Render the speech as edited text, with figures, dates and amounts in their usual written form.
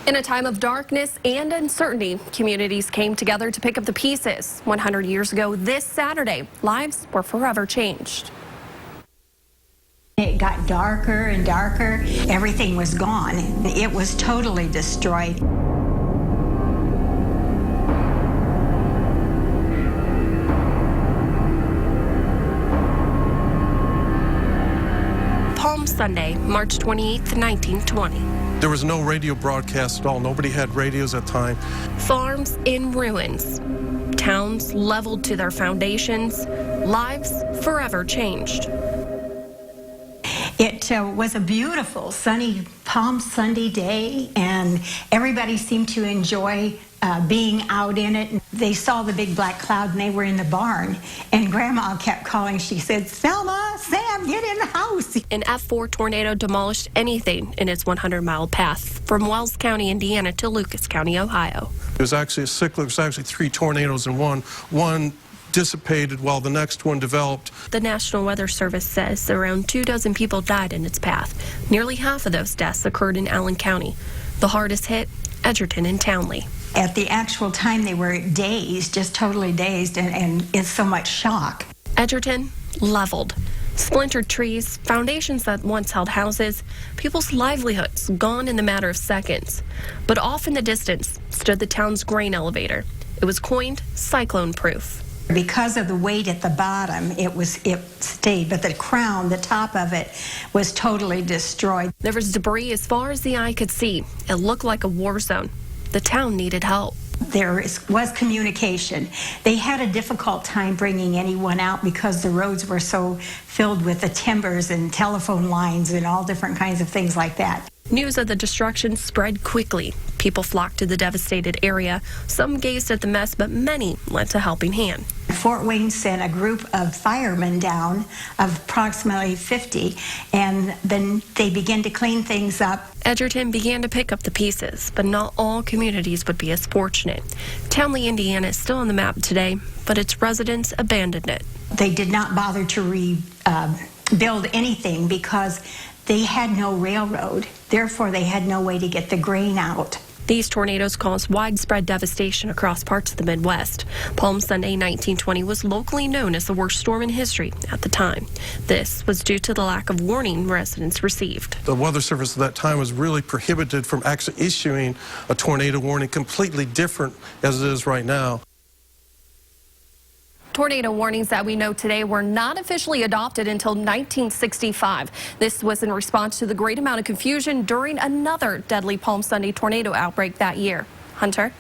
In a time of darkness and uncertainty, communities came together to pick up the pieces. 100 years ago this Saturday, lives were forever changed. It got darker and darker. Everything was gone. It was totally destroyed. Palm Sunday, March 28, 1920. There was no radio broadcast at all. Nobody had radios at the time. Farms in ruins. Towns leveled to their foundations. Lives forever changed. It was a beautiful, sunny Palm Sunday day, and everybody seemed to enjoy being out in it. They saw the big black cloud, and they were in the barn, and Grandma kept calling. She said, "Selma, Sam, get in the house." An F4 tornado demolished anything in its 100-mile path from Wells County, Indiana to Lucas County, Ohio. It was actually a cyclone. It was actually 3 tornadoes in one. One dissipated while the next one developed. The National Weather Service says around 24 people died in its path. Nearly half of those deaths occurred in Allen County. The hardest hit, Edgerton and Townley. At the actual time, they were dazed, just totally dazed, and in so much shock. Edgerton, leveled. Splintered trees, foundations that once held houses, people's livelihoods gone in the matter of seconds. But off in the distance stood the town's grain elevator. It was coined cyclone-proof. Because of the weight at the bottom, it stayed, but the crown, the top of it, was totally destroyed. There was debris as far as the eye could see. It looked like a war zone. The town needed help. There was communication. They had a difficult time bringing anyone out because the roads were so filled with the timbers and telephone lines and all different kinds of things like that. News of the destruction spread quickly. People flocked to the devastated area. Some gazed at the mess, but many lent a helping hand. Fort Wayne sent a group of firemen down of approximately 50, and then they began to clean things up. Edgerton began to pick up the pieces, but not all communities would be as fortunate. Townley, Indiana is still on the map today, but its residents abandoned it. They did not bother to rebuild anything because they had no railroad. Therefore, they had no way to get the grain out. These tornadoes caused widespread devastation across parts of the Midwest. Palm Sunday 1920 was locally known as the worst storm in history at the time. This was due to the lack of warning residents received. The Weather Service at that time was really prohibited from actually issuing a tornado warning, completely different as it is right now. Tornado warnings that we know today were not officially adopted until 1965. This was in response to the great amount of confusion during another deadly Palm Sunday tornado outbreak that year. Hunter?